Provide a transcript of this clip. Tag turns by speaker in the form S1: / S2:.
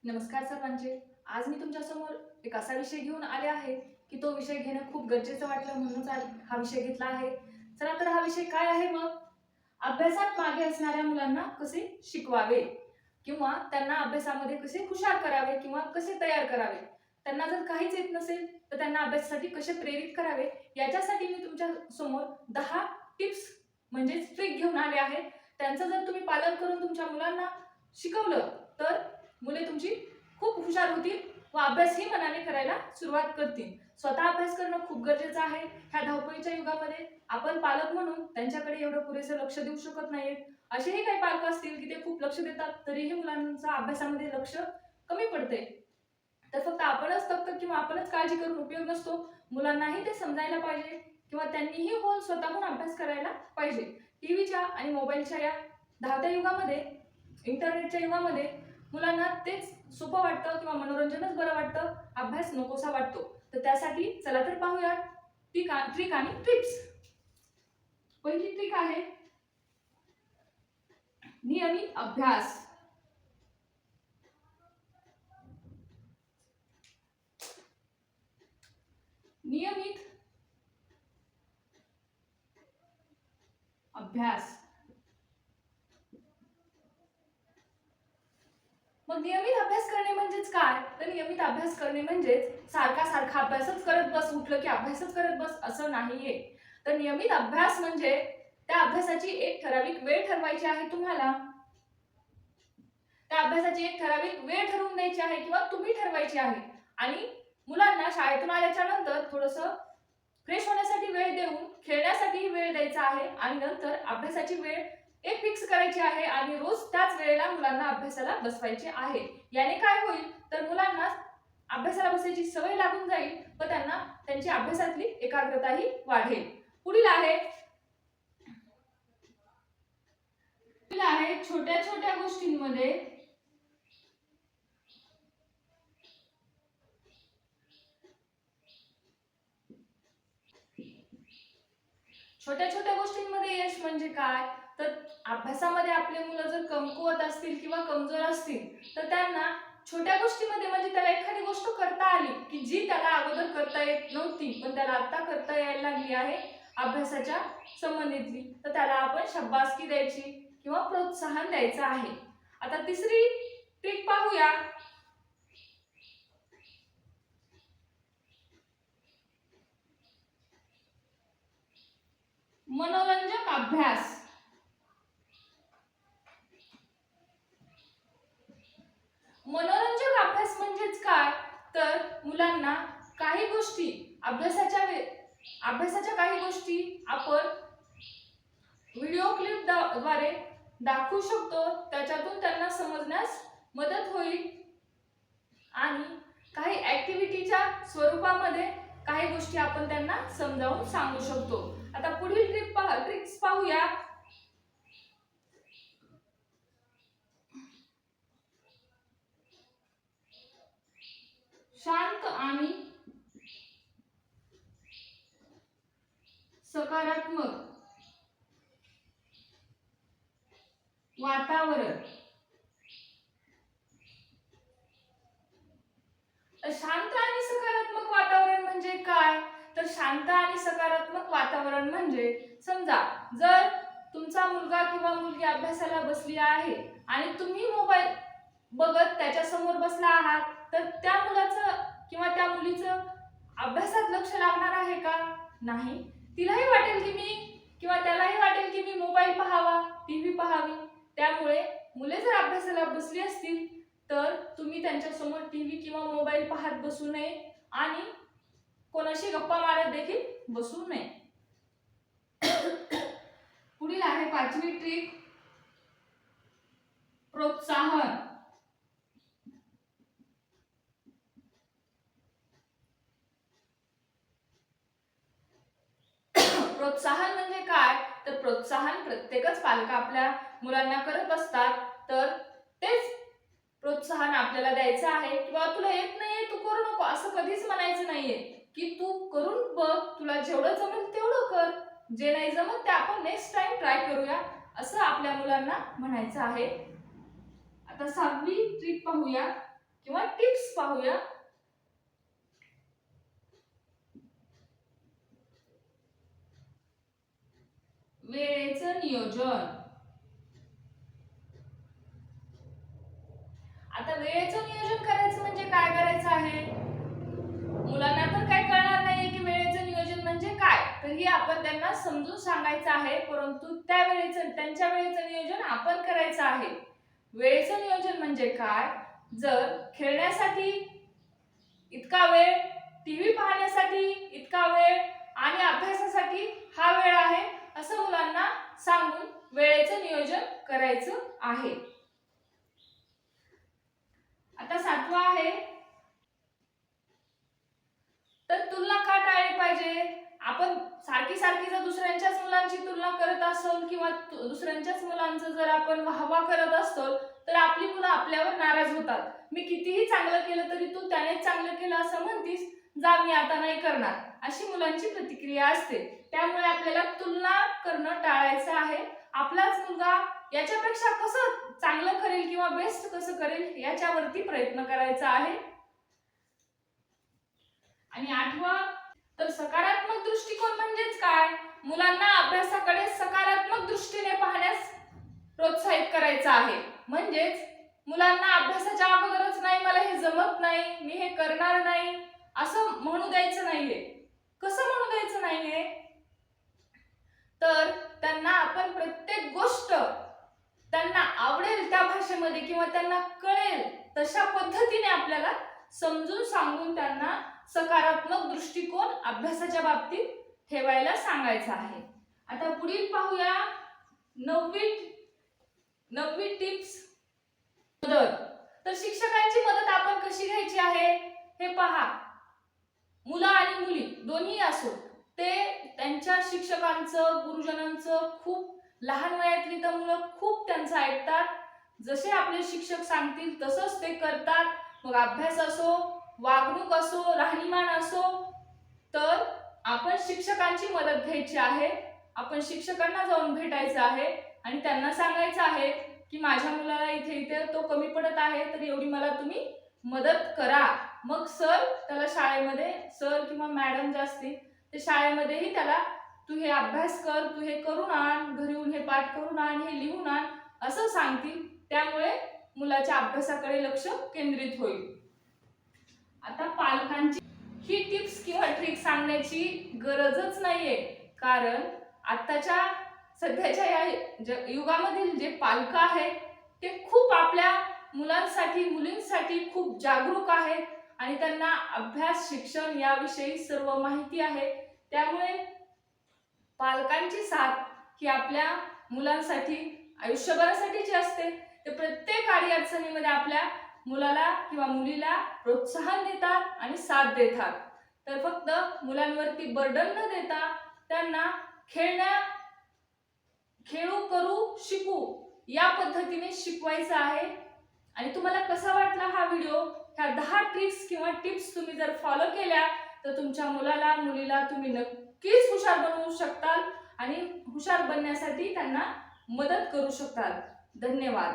S1: नमस्कार सर्वांचे. आज मी तुमच्यासमोर एक असा विषय घेऊन आले आहे की तो विषय घेणं खूप गरजेचं वाटलं म्हणूनच आज हा विषय घेतला आहे. चला तर हा विषय काय आहे मग? अभ्यासात मागे असणाऱ्या मुलांना कसे शिकवावे किंवा त्यांना अभ्यासामध्ये कसे हुशार करावे किंवा कसे तयार करावे. त्यांना जर काहीच येत नसेल तर त्यांना अभ्यासासाठी कसे प्रेरित करावे याच्यासाठी मी तुमच्या समोर 10 टिप्स म्हणजेच ट्रिक घेऊन आले आहे. त्यांचं जर तुम्ही पालन करून तुमच्या मुलांना शिकवलं तर मुले तुमची खूप हुशार होतील व अभ्यासही मनाने करायला सुरुवात करतील. स्वतः अभ्यास करणं खूप गरजेचं आहे. ह्या धावपळीच्या युगामध्ये आपण पालक म्हणून त्यांच्याकडे एवढं पुरेसं लक्ष देऊ शकत नाहीत. असेही काही पालक असतील की ते खूप लक्ष देतात तरीही मुलांचं अभ्यासामध्ये लक्ष कमी पडते. तर फक्त आपणच तक किंवा आपणच काळजी करून उपयोग नसतो. मुलांनाही ते समजायला पाहिजे किंवा त्यांनीही होऊन स्वतःहून अभ्यास करायला पाहिजे. टीव्हीच्या आणि मोबाईलच्या या धावत्या युगामध्ये, इंटरनेटच्या युगामध्ये मुलांना तेच सोपं वाटतं किंवा मनोरंजनच बरं वाटतं, अभ्यास नकोसा वाटतो. तर त्यासाठी चला तर पाहूया ट्रिक आणि टिप्स. पहिली ट्रिक आहे नियमित अभ्यास. नियमित अभ्यास. मग नियमित अभ्यास करणे म्हणजेच काय? तर नियमित अभ्यास करणे म्हणजेच सारखा अभ्यासच करत बस, उठलं की अभ्यासच करत बस असं नाहीये. तर नियमित अभ्यास म्हणजे त्या अभ्यासाची एक ठराविक वेळ ठरवायची आहे तुम्हाला. त्या अभ्यासाची एक ठराविक वेळ ठरवून द्यायची आहे किंवा तुम्ही ठरवायची आहे. आणि मुलांना शाळेतून आल्याच्या नंतर थोडंसं फ्रेश होण्यासाठी वेळ देऊन खेळण्यासाठीही वेळ द्यायचा आहे आणि नंतर अभ्यासाची वेळ एक फिक्स करायची आहे आणि रोज त्याच वेळेला मुलांना अभ्यासाला बसवायचे आहे. याने काय होईल तर मुलांना अभ्यासाला बसायची सवय लागून जाईल व त्यांना त्यांची अभ्यासातली एकाग्रताही वाढेल. पुढील आहे छोट्या छोट्या गोष्टींमध्ये छोट्या छोट्या गोष्टींमध्ये यश म्हणजे काय? तर अभ्यासामध्ये आपले मुलं जर कमकुवत असतील किंवा कमजोर असतील तर त्यांना छोट्या गोष्टीमध्ये म्हणजे त्याला एखादी गोष्ट करता आली की जी त्याला अगोदर करता येत नव्हती पण त्याला आता करता यायला लागली आहे अभ्यासाच्या संबंधितली, तर त्याला आपण शाबासकी द्यायची किंवा प्रोत्साहन द्यायचं आहे. आता तिसरी ट्रिक पाहूया. मनोरंजक अभ्यास. मनोरंजक अभ्यास म्हणजेच काय? तर मुलांना काही गोष्टी अभ्यासाच्या काही गोष्टी आपण व्हिडिओ क्लिप द्वारे दाखवू शकतो. त्याच्यातून त्यांना समजण्यास मदत होईल आणि काही ऍक्टिव्हिटीच्या स्वरूपामध्ये काही गोष्टी आपण त्यांना समजावून सांगू शकतो. आता पुढील ट्रिक्स पाहूया. शांत आणि सकारात्मक वातावरण. शांत आणि सकारात्मक वातावरण म्हणजे काय? तर शांत आणि सकारात्मक वातावरण म्हणजे समजा जर तुमचा मुलगा किंवा मुलगी अभ्यासाला बसली आहे आणि तुम्ही मोबाईल बघत त्याच्या समोर बसला आहात तर त्या मुलाचं किंवा त्या मुलीचं अभ्यासात लक्ष लागणार आहे का? नाही. तिलाही वाटेल की मी किंवा त्यालाही वाटेल की मी मोबाईल पाहावा, टीव्ही पाहावी. त्यामुळे मुले जर अभ्यासाला बसली असतील तर तुम्ही त्यांच्या समोर टीव्ही किंवा मोबाईल पाहत बसू नये आणि कोणाशी गप्पा मारत देखील बसू नये. पुढील आहे पाचवी ट्रिक प्रोत्साहन. प्रोत्साहन म्हणजे काय? तर प्रोत्साहन प्रत्येकच पालक आपल्या मुलांना करत असतात. तर तेच प्रोत्साहन आपल्याला द्यायचं आहे किंवा तुला येत नाहीये तू करू नको असं कधीच म्हणायचं नाहीये की तू करून बघ, तुला जेवढं जमेल तेवढं कर, जे नाही जमत ते आपण नेक्स्ट टाइम ट्राय करूया असं आपल्या मुलांना म्हणायचं आहे. आता 6वी ट्रिक पाहूया. किंवा टिप्स पाहूया. वेळेचं नियोजन. आता वेळेचं नियोजन करायचं म्हणजे काय करायचं आहे? मुलांना तर काय कळणार नाहीये की वेळेचं नियोजन म्हणजे काय, तरी आपण त्यांना समजून सांगायचं आहे, परंतु त्यांच्या वेळेचं नियोजन आपण करायचं आहे. वेळेचं नियोजन म्हणजे काय? जर खेळण्यासाठी इतका वेळ, टीव्ही पाहण्यासाठी इतका वेळ आणि अभ्यासासाठी हा वेळ आहे असं मुलांना सांगून वेळेचं नियोजन करायचं आहे. आता 7वा आहे, तर तुलना का टाळली पाहिजे? आपण सारखी सारखी जर दुसऱ्यांच्याच मुलांची तुलना करत असतो किंवा दुसऱ्यांच्याच मुलांचं जर आपण वाहवा करत असतो तर आपली मुलं आपल्यावर नाराज होतात. मी कितीही चांगलं केलं तरी तू त्यानेच चांगलं केलं असं म्हणतीस, जा मी आता नाही करणार, अशी मुलांची प्रतिक्रिया असते. त्यामुळे आपल्याला तुलना करणं टाळायचं आहे. आपलाच मुलगा याच्यापेक्षा कसं चांगलं करेल किंवा बेस्ट कसं करेल याच्यावरती प्रयत्न करायचा आहे. आणि 8वा, तर सकारात्मक दृष्टिकोन म्हणजेच काय? मुलांना अभ्यासाकडे सकारात्मक दृष्टीने पाहण्यास प्रोत्साहित करायचं आहे. म्हणजेच मुलांना अभ्यासाच्या अगोदरच नाही मला हे जमत नाही, मी हे करणार नाही असं म्हणू द्यायचं नाहीये. कसं म्हणू द्यायचं नाहीये? तर त्यांना आपण प्रत्येक गोष्ट त्यांना आवडेल त्या भाषेमध्ये किंवा त्यांना कळेल तशा पद्धतीने आपल्याला समजून सांगून त्यांना सकारात्मक दृष्टिकोन अभ्यासाच्या बाबतीत ठेवायला सांगायचा आहे. आता पुढील पाहूया 9वी टिप्स, मदत. तर शिक्षकांची मदत आपण कशी घ्यायची आहे हे पहा. मुलं आणि मुली दोन्ही असो, ते त्यांच्या शिक्षकांचं, गुरुजनांचं खूप लहान वयातली तर मुलं खूप त्यांचं ऐकतात. जसे आपले शिक्षक सांगतील तसंच ते करतात. मग अभ्यास असो, वागणूक असो, राहणीमान असो, तर आपण शिक्षकांची मदत घ्यायची आहे. आपण शिक्षकांना जाऊन भेटायचं आहे आणि त्यांना सांगायचं आहे की माझ्या मुलाला इथे इथे तो कमी पडत आहे, तर एवढी मला तुम्ही मदत करा. मग त्याला शाळेमध्ये सर किंवा मॅडम जे असतील ते शाळेमध्येही त्याला तू हे अभ्यास कर, तू हे करून आण, घरी येऊन हे पाठ करून आण, हे लिहून आण असं सांगतील. त्यामुळे मुलाच्या अभ्यासाकडे लक्ष केंद्रित होईल. आता पालकांची ही टिप्स किंवा ट्रिक सांगण्याची गरजच नाहीये, कारण आताच्या सध्याच्या या युगामधील जे पालक आहेत ते खूप आपल्या मुलांसाठी, मुलींसाठी खूप जागरूक आहेत आणि त्यांना अभ्यास, शिक्षण याविषयी सर्व माहिती आहे. त्यामुळे पालकांची साथ ही आपल्या मुलांसाठी आयुष्यभरासाठीची असते. ते प्रत्येक अडचणीमध्ये आपल्या मुलाला किंवा मुलीला प्रोत्साहन देतात आणि साथ देतात. तर फक्त मुलांवरती बर्डन न देता त्यांना खेळू करू शिकू या पद्धतीने शिकवायचं आहे. आणि तुम्हाला कसा वाटला हा व्हिडिओ? ह्या 10 ट्रिक्स किंवा टिप्स तुम्ही जर फॉलो केल्या तर तुमच्या मुलाला, मुलीला तुम्ही नक्कीच हुशार बनवू शकताल आणि हुशार बनण्यासाठी त्यांना मदत करू शकताल. धन्यवाद.